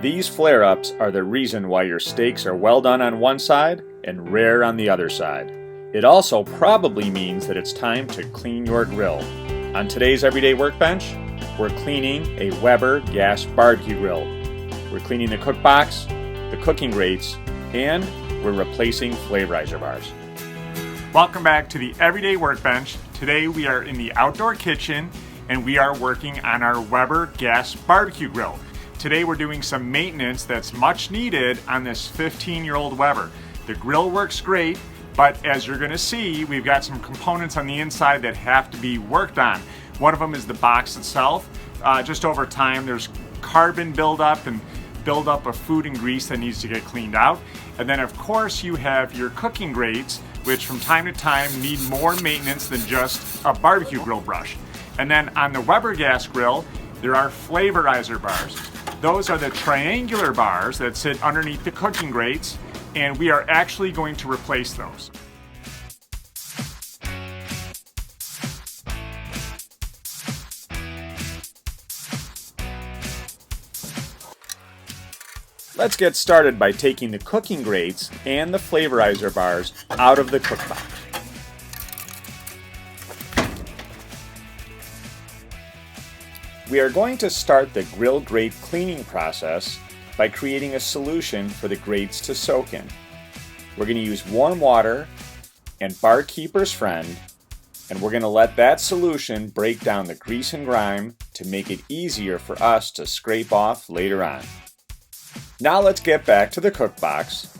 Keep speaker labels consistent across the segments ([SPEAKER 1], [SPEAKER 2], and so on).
[SPEAKER 1] These flare-ups are the reason why your steaks are well done on one side and rare on the other side. It also probably means that it's time to clean your grill. On today's Everyday Workbench, we're cleaning a Weber Gas BBQ Grill. We're cleaning the Cookbox, the cooking grates, and we're replacing Flavorizer bars. Welcome back to the Everyday Workbench. Today we are in the outdoor kitchen and we are working on our Weber Gas BBQ Grill. Today we're doing some maintenance that's much needed on this 15-year-old Weber. The grill works great, but as you're gonna see, we've got some components on the inside that have to be worked on. One of them is the box itself. Just over time, there's carbon buildup and buildup of food and grease that needs to get cleaned out. And then of course you have your cooking grates, which from time to time need more maintenance than just a barbecue grill brush. And then on the Weber Gas Grill, there are Flavorizer bars. Those are the triangular bars that sit underneath the cooking grates, and we are actually going to replace those. Let's get started by taking the cooking grates and the Flavorizer bars out of the cookbox. We are going to start the grill grate cleaning process by creating a solution for the grates to soak in. We're going to use warm water and Barkeeper's Friend, and we're going to let that solution break down the grease and grime to make it easier for us to scrape off later on. Now let's get back to the cookbox.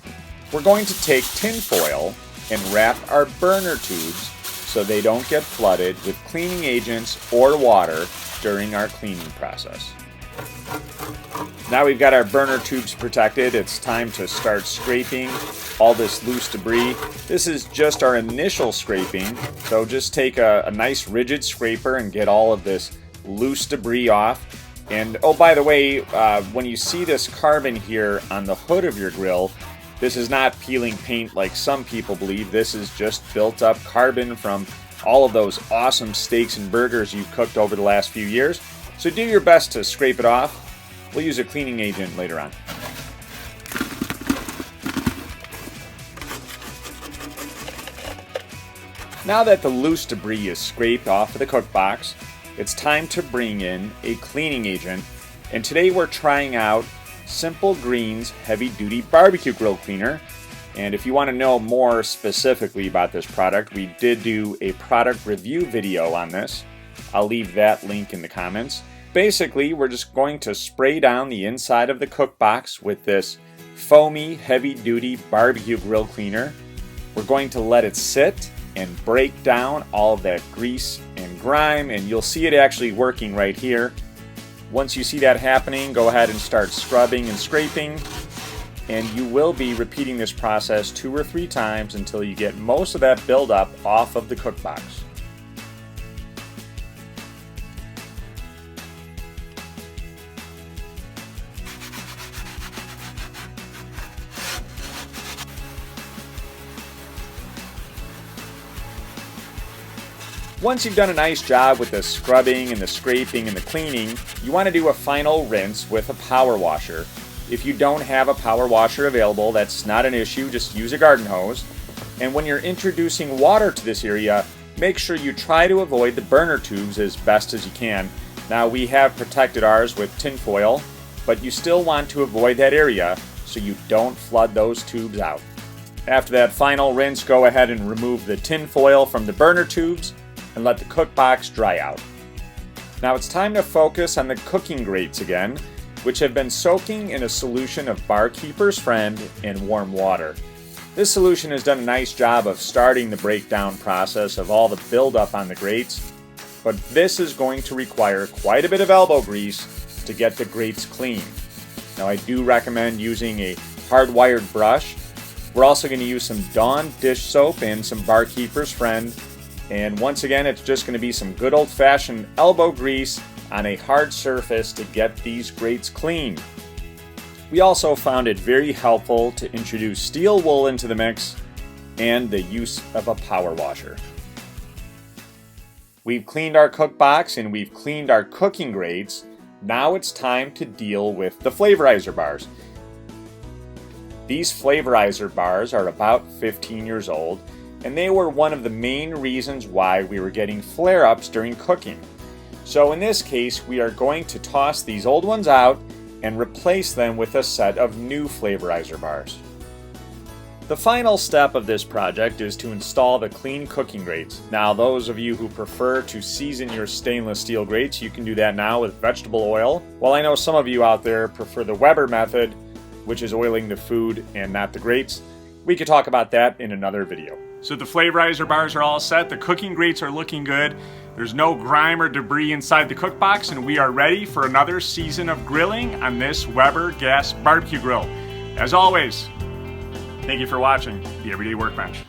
[SPEAKER 1] We're going to take tin foil and wrap our burner tubes so they don't get flooded with cleaning agents or water during our cleaning process. Now we've got our burner tubes protected, it's time to start scraping all this loose debris. This is just our initial scraping, so just take a nice rigid scraper and get all of this loose debris off. And oh, by the way, when you see this carbon here on the hood of your grill, this is not peeling paint like some people believe. This is just built up carbon from all of those awesome steaks and burgers you've cooked over the last few years. So do your best to scrape it off. We'll use a cleaning agent later on. Now that the loose debris is scraped off of the cookbox, it's time to bring in a cleaning agent. And today we're trying out Simple Green's Heavy Duty Barbecue Grill Cleaner. And if you want to know more specifically about this product, we did do a product review video on this. I'll leave that link in the comments. Basically, we're just going to spray down the inside of the cookbox with this foamy, heavy-duty barbecue grill cleaner. We're going to let it sit and break down all of that grease and grime, and you'll see it actually working right here. Once you see that happening, go ahead and start scrubbing and scraping. And you will be repeating this process 2 or 3 times until you get most of that buildup off of the cookbox. Once you've done a nice job with the scrubbing and the scraping and the cleaning, you want to do a final rinse with a power washer. If you don't have a power washer available, that's not an issue, just use a garden hose. And when you're introducing water to this area, make sure you try to avoid the burner tubes as best as you can. Now we have protected ours with tin foil, but you still want to avoid that area so you don't flood those tubes out. After that final rinse, go ahead and remove the tin foil from the burner tubes and let the cookbox dry out. Now it's time to focus on the cooking grates again, which have been soaking in a solution of Barkeeper's Friend and warm water. This solution has done a nice job of starting the breakdown process of all the buildup on the grates, but this is going to require quite a bit of elbow grease to get the grates clean. Now I do recommend using a hardwired brush. We're also going to use some Dawn dish soap and some Barkeeper's Friend, and once again it's just going to be some good old-fashioned elbow grease on a hard surface to get these grates clean. We also found it very helpful to introduce steel wool into the mix and the use of a power washer. We've cleaned our cookbox and we've cleaned our cooking grates. Now it's time to deal with the Flavorizer bars. These Flavorizer bars are about 15 years old, and they were one of the main reasons why we were getting flare-ups during cooking. So in this case, we are going to toss these old ones out and replace them with a set of new Flavorizer bars. The final step of this project is to install the clean cooking grates. Now, those of you who prefer to season your stainless steel grates, you can do that now with vegetable oil. While I know some of you out there prefer the Weber method, which is oiling the food and not the grates, we could talk about that in another video. So the Flavorizer bars are all set, the cooking grates are looking good, there's no grime or debris inside the cook box, and we are ready for another season of grilling on this Weber Gas BBQ Grill. As always, thank you for watching the Everyday Workbench.